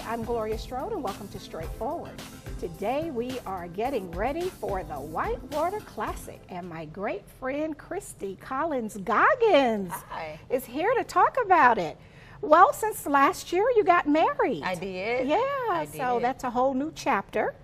I'm Gloria Strode and welcome to Straightforward. Today we are getting ready for the Whitewater Classic and my great friend Kristi Collins-Goggans is here to talk about it. Well, since last year you got married. I did. Yeah, so that's a whole new chapter.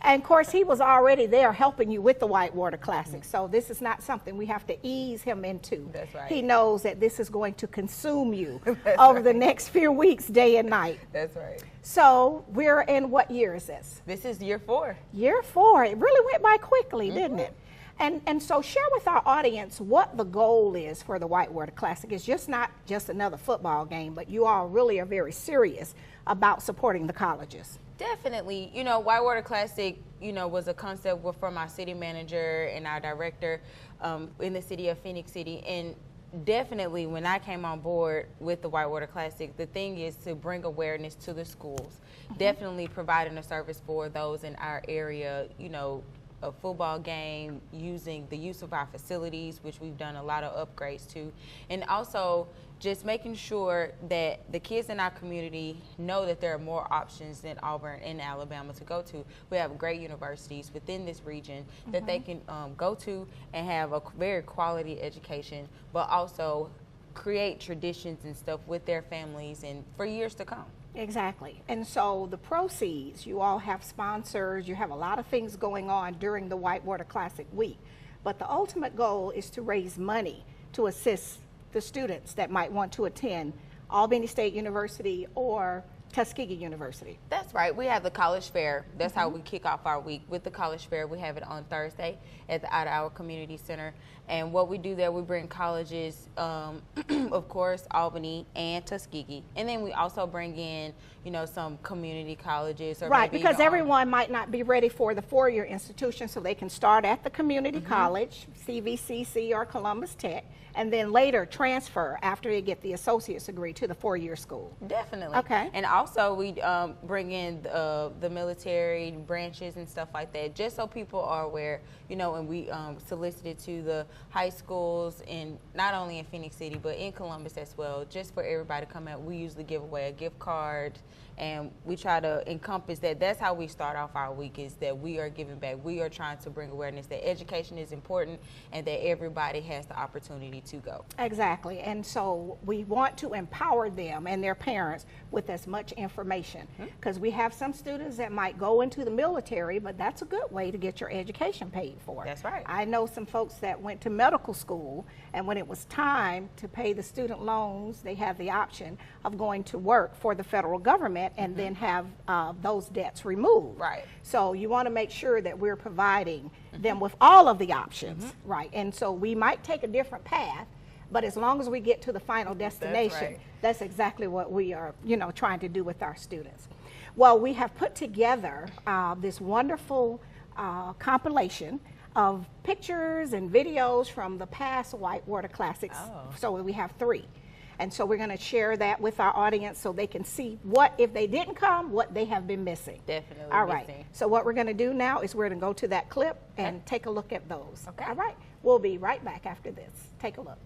And of course he was already there helping you with the Whitewater Classic, so this is not something we have to ease him into. That's right. He knows that this is going to consume you over the next few weeks, day and night. That's right. So we're in, what year is this? This is year 4. Year 4. It really went by quickly, didn't it? And so share with our audience what the goal is for the Whitewater Classic. It's just not just another football game, but you all really are very serious about supporting the colleges. Definitely. You know, Whitewater Classic, was a concept from our city manager and our director in the city of Phenix City. And definitely when I came on board with the Whitewater Classic, the thing is to bring awareness to the schools. Definitely providing a service for those in our area, a football game, using the use of our facilities, which we've done a lot of upgrades to, and also just making sure that the kids in our community know that there are more options than Auburn and Alabama to go to. We have great universities within this region that they can go to and have a very quality education, but also create traditions and stuff with their families and for years to come. Exactly. And so the proceeds, you all have sponsors, you have a lot of things going on during the Whitewater Classic week, but the ultimate goal is to raise money to assist the students that might want to attend Albany State University or Tuskegee University. That's right. We have the college fair. That's how we kick off our week with the college fair. We have it on Thursday at the Out of Hour Community Center. And what we do there, we bring colleges, of course, Albany and Tuskegee. And then we also bring in, some community colleges. Or right, maybe because everyone might not be ready for the four-year institution, so they can start at the community college, CVCC or Columbus Tech, and then later transfer after they get the associate's degree to the four-year school. Definitely. Okay. And also we bring in the military branches and stuff like that, just so people are aware, and we solicited to the high schools, in not only in Phenix City, but in Columbus as well, just for everybody to come out. We usually give away a gift card, and we try to encompass that. That's how we start off our week, is that we are giving back. We are trying to bring awareness that education is important and that everybody has the opportunity to go. Exactly. And so we want to empower them and their parents with as much information, because we have some students that might go into the military, but that's a good way to get your education paid for. That's right. I know some folks that went to medical school, and when it was time to pay the student loans, they have the option of going to work for the federal government and then have those debts removed. Right. So you want to make sure that we're providing them with all of the options, right? And so we might take a different path, but as long as we get to the final destination, that's exactly what we are, trying to do with our students. Well, we have put together this wonderful compilation of pictures and videos from the past Whitewater Classics. So we have 3. And so we're going to share that with our audience so they can see what, if they didn't come, what they have been missing. Definitely. All right. So what we're going to do now is we're going to go to that clip and take a look at those. Okay. All right. We'll be right back after this. Take a look.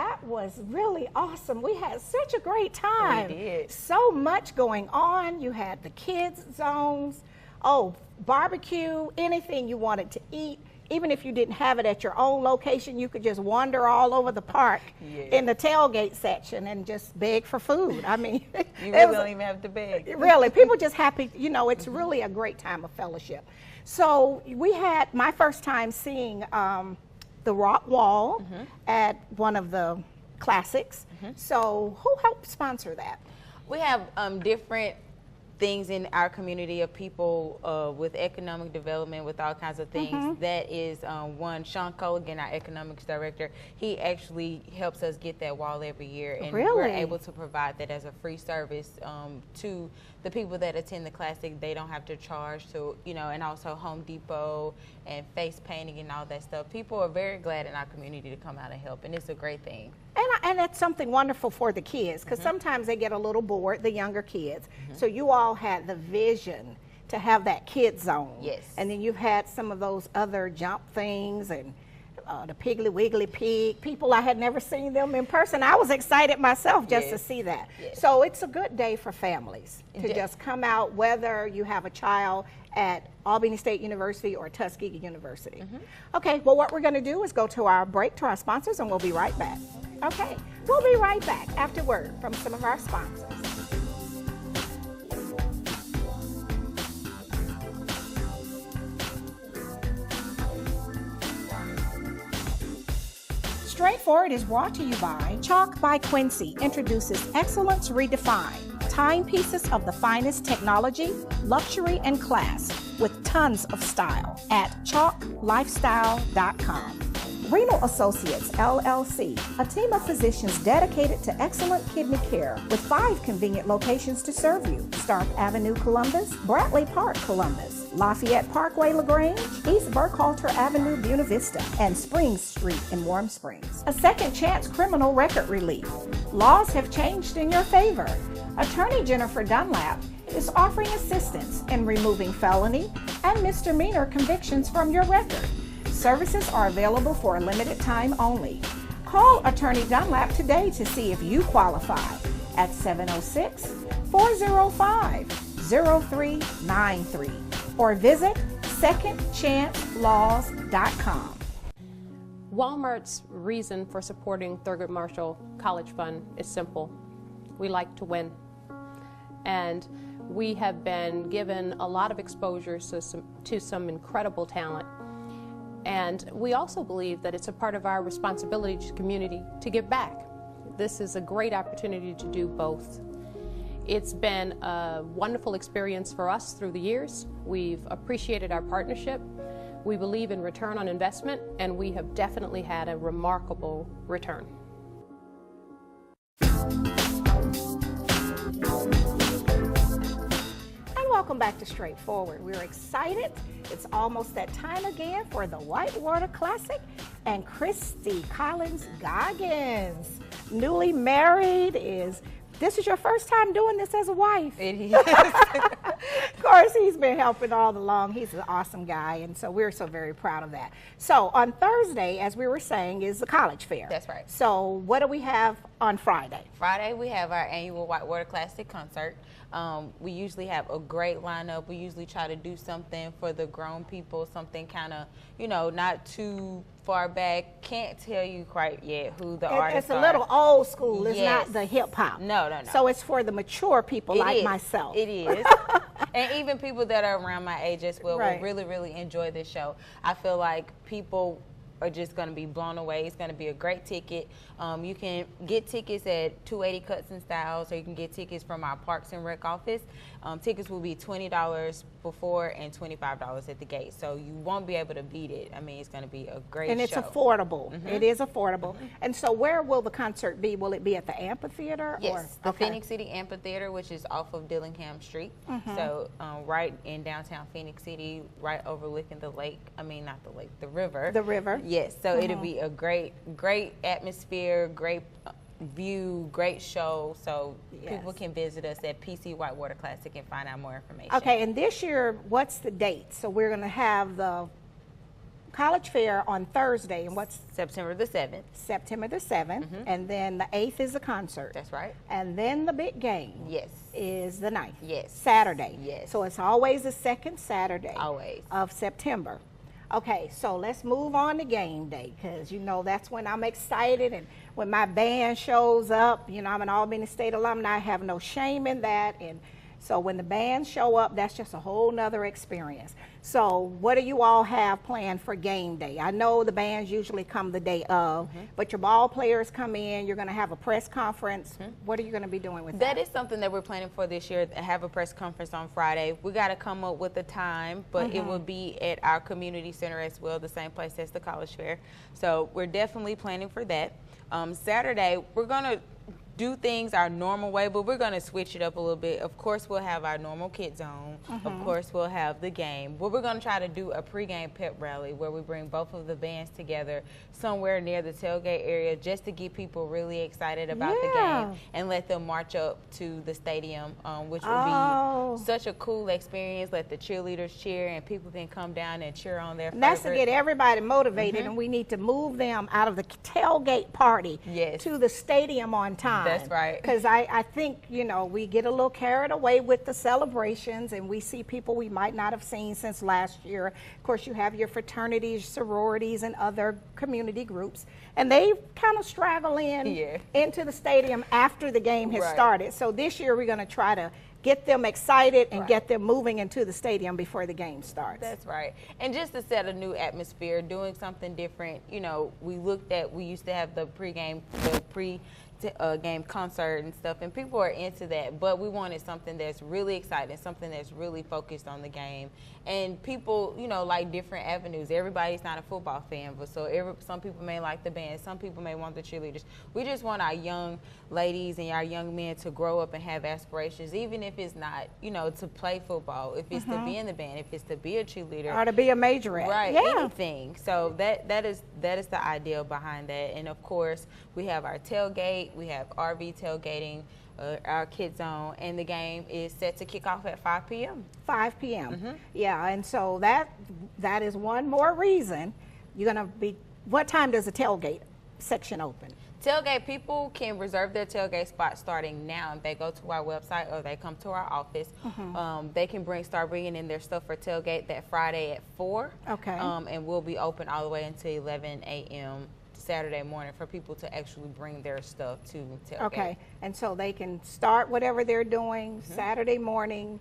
that was really awesome. We had such a great time. We did. So much going on. You had the kids zones, barbecue, anything you wanted to eat. Even if you didn't have it at your own location, you could just wander all over the park in the tailgate section and just beg for food. I mean, you really don't even have to beg. Really, people just happy. You know, it's really a great time of fellowship. So we had my first time seeing the rock wall at one of the classics. So who helped sponsor that? We have different things in our community of people with economic development, with all kinds of things. That is one, Sean Collins-Goggans, our economics director, he actually helps us get that wall every year, and we're able to provide that as a free service to the people that attend the classic. They don't have to charge to, you know, and also Home Depot and face painting and all that stuff. People are very glad in our community to come out and help, and it's a great thing. And that's something wonderful for the kids, because sometimes they get a little bored, the younger kids. So you all had the vision to have that kid zone. Yes. And then you've had some of those other jump things and the Piggly Wiggly Pig. People, I had never seen them in person. I was excited myself just to see that. So it's a good day for families to just come out, whether you have a child at Albany State University or Tuskegee University. Okay, well, what we're going to do is go to our break, to our sponsors, and we'll be right back. Okay, we'll be right back after word from some of our sponsors. Straightforward is brought to you by Chalk by Quincy, introduces Excellence Redefined. Timepieces of the finest technology, luxury, and class with tons of style at chalklifestyle.com. Renal Associates, LLC, a team of physicians dedicated to excellent kidney care with 5 convenient locations to serve you. Stark Avenue, Columbus, Bradley Park, Columbus, Lafayette Parkway, LaGrange, East Burkhalter Avenue, Buena Vista, and Springs Street in Warm Springs. A second chance criminal record relief. Laws have changed in your favor. Attorney Jennifer Dunlap is offering assistance in removing felony and misdemeanor convictions from your record. Services are available for a limited time only. Call Attorney Dunlap today to see if you qualify at 706-405-0393 or visit secondchancelaws.com. Walmart's reason for supporting Thurgood Marshall College Fund is simple. We like to win. And we have been given a lot of exposure to some incredible talent. And we also believe that it's a part of our responsibility to the community to give back. This is a great opportunity to do both. It's been a wonderful experience for us through the years. We've appreciated our partnership. We believe in return on investment, and we have definitely had a remarkable return. Welcome back to Straightforward. We're excited. It's almost that time again for the Whitewater Classic, and Kristi Collins-Goggans, newly married, this is your first time doing this as a wife? It is. Of course, he's been helping all along. He's an awesome guy, and so we're so very proud of that. So on Thursday, as we were saying, is the college fair. That's right. So what do we have on Friday? Friday, we have our annual Whitewater Classic concert. We usually have a great lineup. We usually try to do something for the grown people, something kind of, you know, not too far back. Can't tell you quite yet who the artists are. It's a little old school. It's not the hip hop. No. So it's for the mature people like myself. It is. And even people that are around my age as well will really, really enjoy this show. I feel like people are just going to be blown away. It's going to be a great ticket. You can get tickets at 280 Cuts and Styles, or you can get tickets from our Parks and Rec office. Tickets will be $20 before and $25 at the gate, so you won't be able to beat it. I mean, it's going to be a great show. And it's affordable. It is affordable. And so where will the concert be? Will it be at the amphitheater? Yes, the Phenix City Amphitheater, which is off of Dillingham Street. So right in downtown Phenix City, right overlooking the lake. I mean, not the lake, the river. The river. Yes, so it'll be a great atmosphere, great view, great show. So people can visit us at PC Whitewater Classic and find out more information. Okay, and this year, what's the date? So we're going to have the college fair on Thursday, and what's September the 7th. September the 7th, and then the 8th is the concert. That's right. And then the big game Yes. is the 9th. Yes. Saturday. Yes. So it's always the second Saturday Always. of September. Okay, so let's move on to game day, because you know that's when I'm excited, and when my band shows up. You know, I'm an Albany State alumni, I have no shame in that, and so when the bands show up, that's just a whole nother experience. So what do you all have planned for game day? I know the bands usually come the day of, but your ball players come in, you're going to have a press conference. What are you going to be doing with that? That is something that we're planning for this year, to have a press conference on Friday. We got to come up with a time, but it will be at our community center as well, the same place as the college fair. So we're definitely planning for that. Saturday, we're going to do things our normal way, but we're going to switch it up a little bit. Of course, we'll have our normal kid zone. Of course, we'll have the game. But we're going to try to do a pregame pep rally where we bring both of the bands together somewhere near the tailgate area, just to get people really excited about the game and let them march up to the stadium, which will be such a cool experience. Let the cheerleaders cheer, and people can come down and cheer on their favorite. That's to get everybody motivated, and we need to move them out of the tailgate party to the stadium on time. That's right. Because I think, you know, we get a little carried away with the celebrations, and we see people we might not have seen since last year. Of course, you have your fraternities, sororities, and other community groups, and they kind of straggle in into the stadium after the game has started. So this year we're going to try to get them excited and get them moving into the stadium before the game starts. That's right. And just to set a new atmosphere, doing something different. You know, we used to have the game concert and stuff, and people are into that, but we wanted something that's really exciting, something that's really focused on the game. And people, you know, like different avenues. Everybody's not a football fan, but some people may like the band, some people may want the cheerleaders. We just want our young ladies and our young men to grow up and have aspirations, even if it's not, you know, to play football, if it's to be in the band, if it's to be a cheerleader, or to be a majorette, anything. So that is the idea behind that. And of course, we have our tailgate, we have RV tailgating, our kid zone, and the game is set to kick off at 5 p.m. 5 p.m. Yeah, and so that is one more reason you're going to be. What time does the tailgate section open? Tailgate, people can reserve their tailgate spot starting now. If they go to our website or they come to our office, they can start bringing in their stuff for tailgate that Friday at 4. Okay. And we'll be open all the way until 11 a.m. Saturday morning for people to actually bring their stuff to tailgate. Okay, and so they can start whatever they're doing Saturday morning,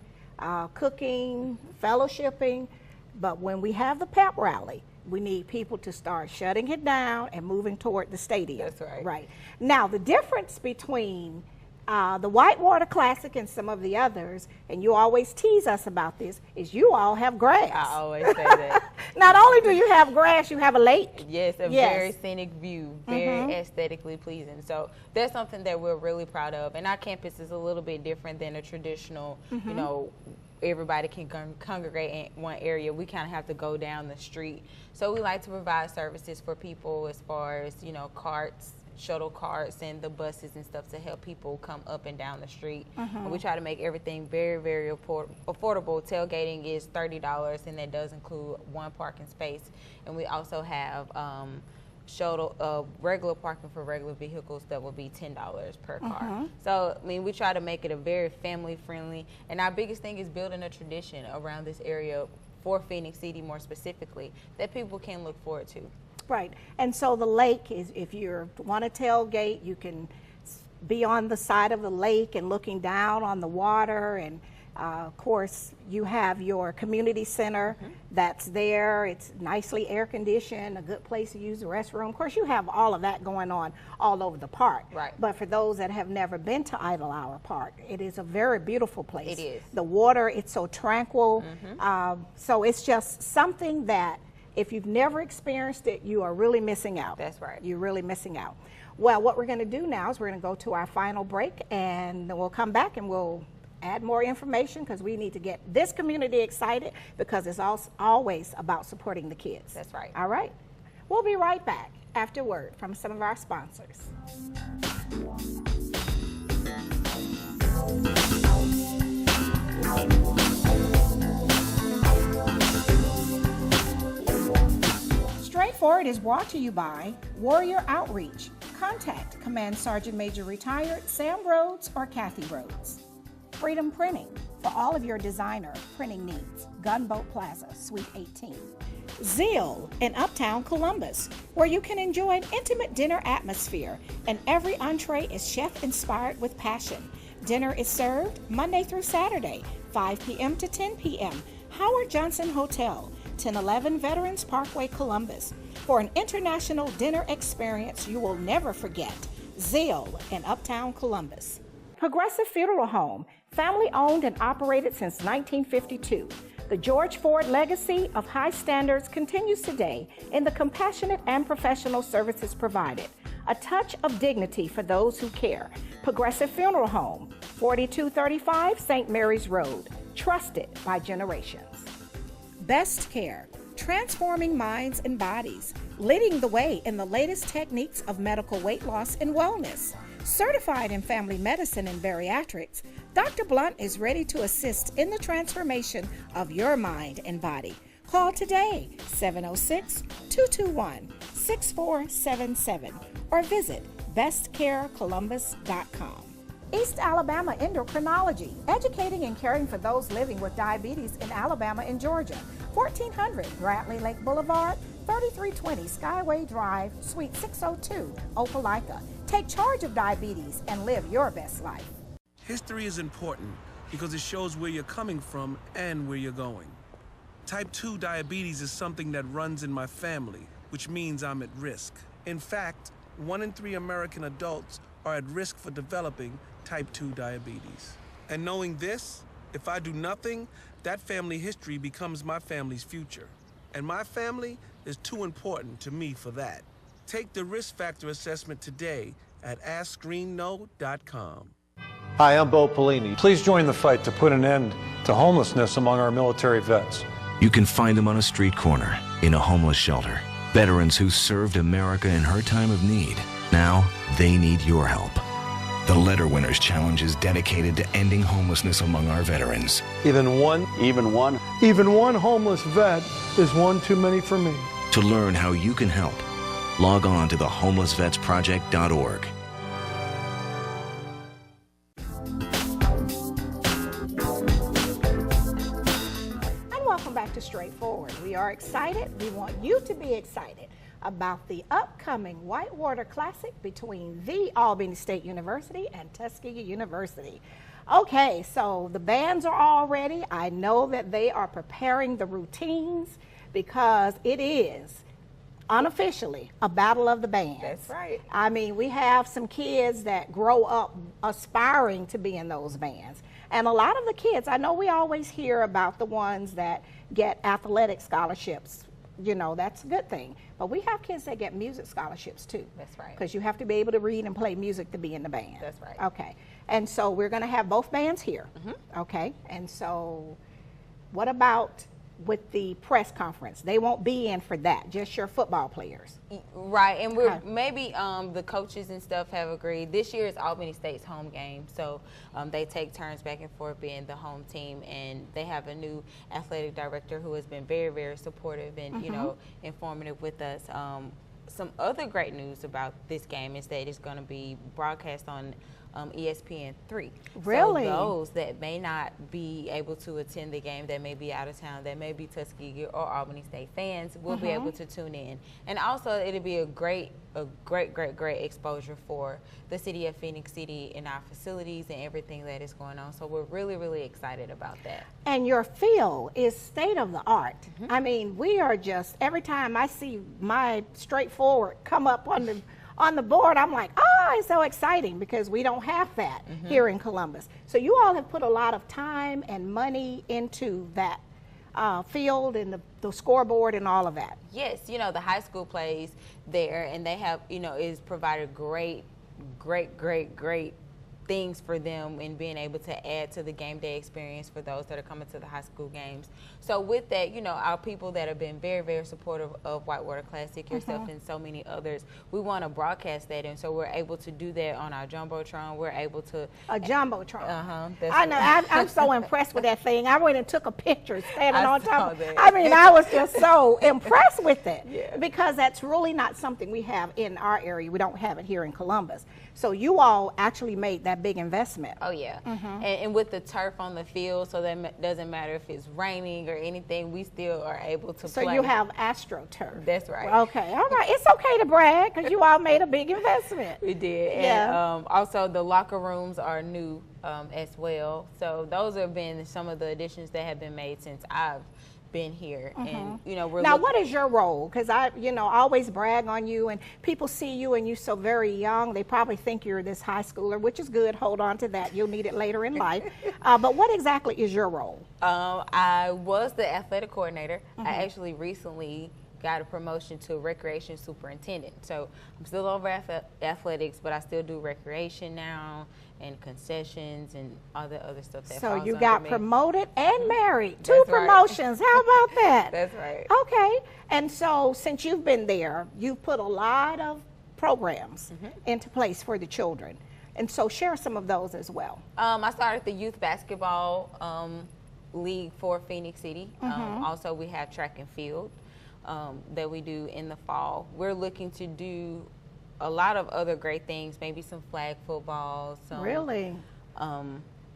cooking, fellowshipping, but when we have the pep rally, we need people to start shutting it down and moving toward the stadium. That's right. Right. Now, the difference between the Whitewater Classic and some of the others, and you always tease us about this, is you all have grass. I always say that. Not only do you have grass, you have a lake. Yes, a very scenic view, very aesthetically pleasing. So that's something that we're really proud of. And our campus is a little bit different than a traditional, you know, everybody can congregate in one area. We kind of have to go down the street. So we like to provide services for people as far as, you know, carts, shuttle carts, and the buses and stuff to help people come up and down the street. And we try to make everything very, very affordable. Tailgating is $30, and that does include one parking space. And we also have regular parking for regular vehicles that will be $10 per car. So, I mean, we try to make it a very family friendly, and our biggest thing is building a tradition around this area for Phenix City more specifically that people can look forward to. Right, and so the lake is, if you want to tailgate, you can be on the side of the lake and looking down on the water, and of course you have your community center that's there. It's nicely air conditioned, a good place to use the restroom. Of course, you have all of that going on all over the park. Right. But for those that have never been to Idle Hour Park, it is a very beautiful place. It is. The water, it's so tranquil. So it's just something that if you've never experienced it, you are really missing out. That's right. You're really missing out. Well, what we're going to do now is we're going to go to our final break, and then we'll come back and we'll add more information, because we need to get this community excited, because it's always about supporting the kids. That's right. All right. We'll be right back after word from some of our sponsors. Award is brought to you by Warrior Outreach. Contact Command Sergeant Major Retired Sam Rhodes or Kathy Rhodes. Freedom Printing for all of your designer printing needs. Gunboat Plaza, Suite 18. Zeal in Uptown Columbus, where you can enjoy an intimate dinner atmosphere and every entree is chef-inspired with passion. Dinner is served Monday through Saturday, 5 p.m. to 10 p.m. Howard Johnson Hotel, 1011 Veterans Parkway, Columbus. For an international dinner experience you will never forget. Zeal in Uptown Columbus. Progressive Funeral Home, family owned and operated since 1952. The George Ford legacy of high standards continues today in the compassionate and professional services provided. A touch of dignity for those who care. Progressive Funeral Home, 4235 St. Mary's Road. Trusted by generations. Best Care, transforming minds and bodies, leading the way in the latest techniques of medical weight loss and wellness. Certified in family medicine and bariatrics, Dr. Blunt is ready to assist in the transformation of your mind and body. Call today, 706-221-6477, or visit bestcarecolumbus.com. East Alabama Endocrinology, educating and caring for those living with diabetes in Alabama and Georgia. 1400 Bradley Lake Boulevard, 3320 Skyway Drive, Suite 602, Opelika. Take charge of diabetes and live your best life. History is important because it shows where you're coming from and where you're going. Type 2 diabetes is something that runs in my family, which means I'm at risk. In fact, 1 in 3 American adults are at risk for developing type 2 diabetes. And knowing this, if I do nothing, that family history becomes my family's future. And my family is too important to me for that. Take the risk factor assessment today at AskScreenKnow.com. Hi, I'm Bo Pelini. Please join the fight to put an end to homelessness among our military vets. You can find them on a street corner, in a homeless shelter. Veterans who served America in her time of need. Now, they need your help. The Letter Winners Challenge is dedicated to ending homelessness among our veterans. Even one homeless vet is one too many for me. To learn how you can help, log on to thehomelessvetsproject.org. Welcome back to Straightforward. We are excited. We want you to be excited about the upcoming Whitewater Classic between the Albany State University and Tuskegee University. Okay, so the bands are all ready. I know that they are preparing the routines because it is unofficially a battle of the bands. That's right. I mean, we have some kids that grow up aspiring to be in those bands. And a lot of the kids, I know we always hear about the ones that get athletic scholarships. You know, that's a good thing. But we have kids that get music scholarships too. That's right. Because you have to be able to read and play music to be in the band. That's right. Okay. And so we're going to have both bands here. Mm-hmm. Okay. And so what about with the press conference? They won't be in for that, just your football players. Right, and we're maybe the coaches and stuff have agreed. This year is Albany State's home game, so they take turns back and forth being the home team, and they have a new athletic director who has been very, very supportive and you know, informative with us. Some other great news about this game is that it's going to be broadcast on ESPN3. Really? So those that may not be able to attend the game, that may be out of town, that may be Tuskegee or Albany State fans, will be able to tune in. And also, it'll be a great exposure for the city of Phenix City and our facilities and everything that is going on. So we're really, really excited about that. And your field is state of the art. I mean, we are just, every time I see my Straightforward come up on the board, I'm like, it's so exciting because we don't have that here in Columbus. So you all have put a lot of time and money into that field and the scoreboard and all of that. Yes, you know, the high school plays there, and they have, you know, is provided great things for them and being able to add to the game day experience for those that are coming to the high school games. So with that, you know, our people that have been very, very supportive of Whitewater Classic, yourself and so many others, we want to broadcast that, and so we're able to do that on our Jumbotron. We're able to... A Jumbotron. I know. I'm so impressed with that thing. I went and took a picture standing on top of that. I mean, I was just so impressed with it. Yeah. Because that's really not something we have in our area. We don't have it here in Columbus. So you all actually made that big investment. Oh, yeah. And with the turf on the field, so that doesn't matter if it's raining or anything, we still are able to play. So you have AstroTurf. That's right. Okay, all right. It's okay to brag because you all made a big investment. We did. Yeah. And also the locker rooms are new as well. So those have been some of the additions that have been made since I've been here. And you know, now what is your role? Because I always brag on you, and people see you and you're so very young, they probably think you're this high schooler, which is good. Hold on to that, you'll need it later in life. But what exactly is your role? I was the athletic coordinator. I actually recently got a promotion to recreation superintendent, so I'm still over athletics, but I still do recreation now and concessions and all the other stuff that So falls you under got me. promoted and married. Two That's right. promotions. How about that? That's right. Okay. And so since you've been there, you've put a lot of programs into place for the children. And so share some of those as well. I started the youth basketball league for Phenix City. Also, we have track and field that we do in the fall. We're looking to do a lot of other great things, maybe some flag football. Really?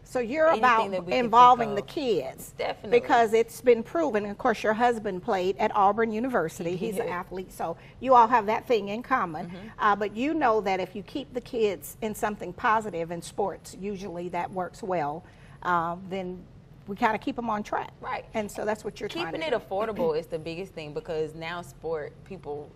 So you're about that we can involving think the of. kids. Definitely. Because it's been proven, and of course your husband played at Auburn University. He's an athlete, so you all have that thing in common. But you know that if you keep the kids in something positive in sports, usually that works well, then we kind of keep them on track. Right. And so that's what you're trying to do. Keeping it affordable is the biggest thing, because now sport people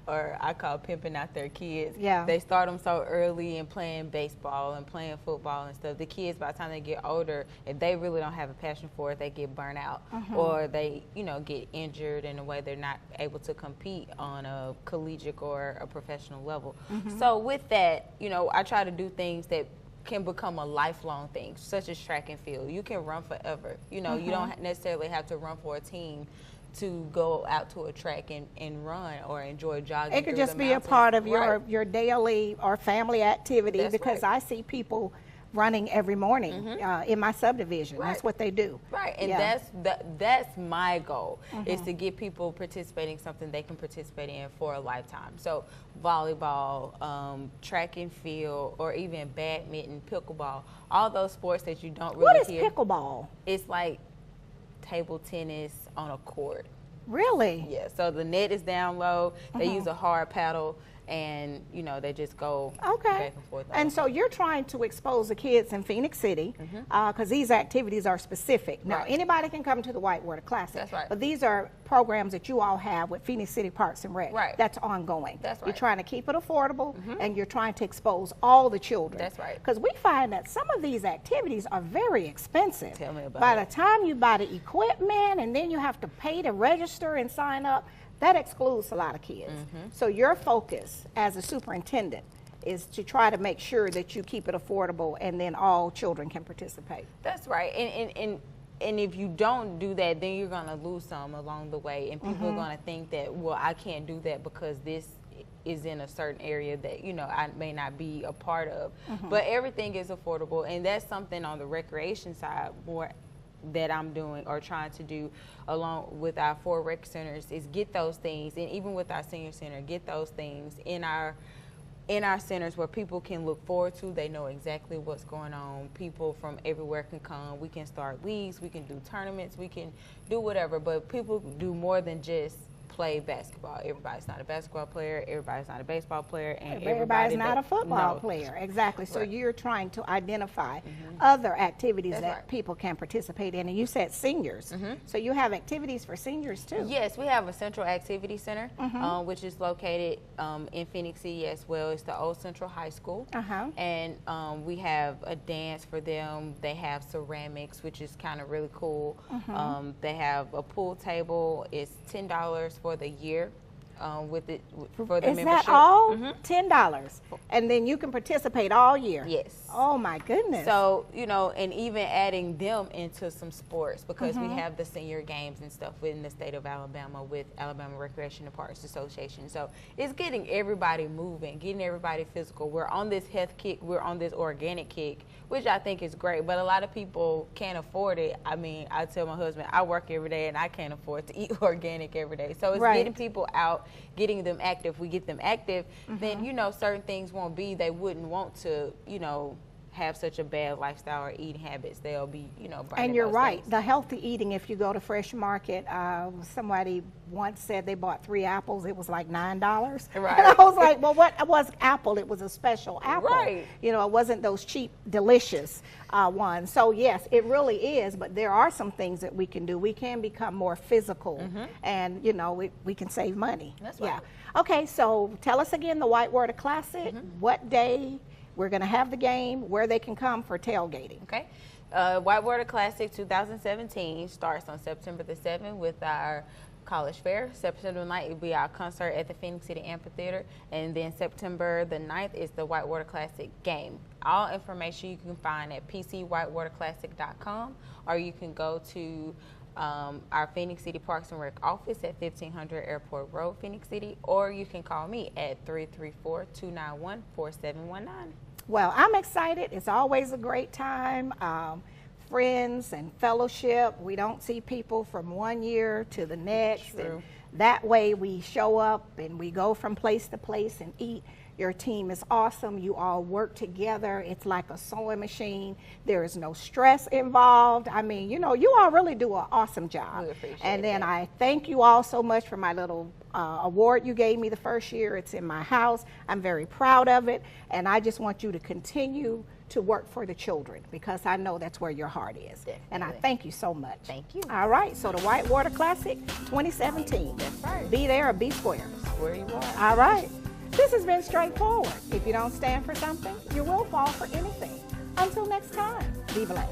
or I call pimping out their kids. Yeah. They start them so early and playing baseball and playing football and stuff. The kids, by the time they get older, if they really don't have a passion for it, they get burnt out or they, get injured in a way they're not able to compete on a collegiate or a professional level. So with that, I try to do things that can become a lifelong thing, such as track and field. You can run forever. You don't necessarily have to run for a team to go out to a track and run or enjoy jogging. It could just be a part of your daily or family activity. That's because right. I see people running every morning in my subdivision. Right. That's what they do. Right, and that's my goal, is to get people participating something they can participate in for a lifetime. So volleyball, track and field, or even badminton, pickleball, all those sports that you don't really hear. What is pickleball? It's like table tennis on a court. Really? Yeah, so the net is down low. They use a hard paddle, and they just go back and forth. And so you're trying to expose the kids in Phenix City, because these activities are specific. Now, anybody can come to the Whitewater Classic. That's right. But these are programs that you all have with Phenix City Parks and Rec. Right. That's ongoing. That's right. You're trying to keep it affordable, and you're trying to expose all the children. That's right. Because we find that some of these activities are very expensive. Tell me about By it. the time you buy the equipment, and then you have to pay to register and sign up, that excludes a lot of kids. So your focus as a superintendent is to try to make sure that you keep it affordable, and then all children can participate. That's right. And if you don't do that, then you're going to lose some along the way, and people are going to think that, well, I can't do that because this is in a certain area that I may not be a part of. But everything is affordable, and that's something on the recreation side more that I'm doing or trying to do along with our 4 rec centers, is get those things, and even with our senior center, get those things in our centers where people can look forward to. They know exactly what's going on. People from everywhere can come. We can start leagues, we can do tournaments, we can do whatever, but people do more than just play basketball. Everybody's not a basketball player, everybody's not a baseball player, and everybody's not a football player. Exactly. So you're trying to identify other activities that people can participate in. And you said seniors. So you have activities for seniors too. Yes, we have a central activity center, which is located in Phenix City as well. It's the old Central High School. And we have a dance for them. They have ceramics, which is kind of really cool. They have a pool table. It's $10 for the year. with it for the Is membership. that all? $10, and then you can participate all year. Yes. Oh my goodness. So, you know, and even adding them into some sports, because we have the senior games and stuff within the state of Alabama with Alabama Recreation and Parks Association. So it's getting everybody moving, getting everybody physical. We're on this health kick, we're on this organic kick, which I think is great, but a lot of people can't afford it. I mean, I tell my husband, I work every day and I can't afford to eat organic every day. So it's getting people out, getting them active. We get them active, then, you know, certain things won't be, they wouldn't want to, you know, have such a bad lifestyle or eating habits. They'll be, you know, burning and you're those right. things. The healthy eating, if you go to Fresh Market, somebody once said they bought 3 apples. It was like $9. Right. And I was like, well, what was apple? It was a special apple. Right. You know, it wasn't those cheap, delicious ones. So yes, it really is. But there are some things that we can do. We can become more physical, and you know, we can save money. That's right. Yeah. Okay. So tell us again the Whitewater Classic. What day? We're going to have the game, where they can come for tailgating. Okay. Whitewater Classic 2017 starts on September the 7th with our college fair. September 9th will be our concert at the Phenix City Amphitheater. And then September the 9th is the Whitewater Classic game. All information you can find at pcwhitewaterclassic.com, or you can go to our Phenix City Parks and Rec office at 1500 Airport Road, Phenix City, or you can call me at 334-291-4719. Well, I'm excited. It's always a great time. Friends and fellowship. We don't see people from one year to the next. True. And that way we show up and we go from place to place and eat. Your team is awesome. You all work together. It's like a sewing machine. There is no stress involved. I mean, you know, you all really do an awesome job. We appreciate and then that. I thank you all so much for my little award you gave me the first year. It's in my house. I'm very proud of it. And I just want you to continue to work for the children, because I know that's where your heart is. Definitely. And I thank you so much. Thank you. All right, so the Whitewater Classic 2017. That's right. Be there or be square. Where you are. All right. This has been straightforward. If you don't stand for something, you will fall for anything. Until next time, be blessed.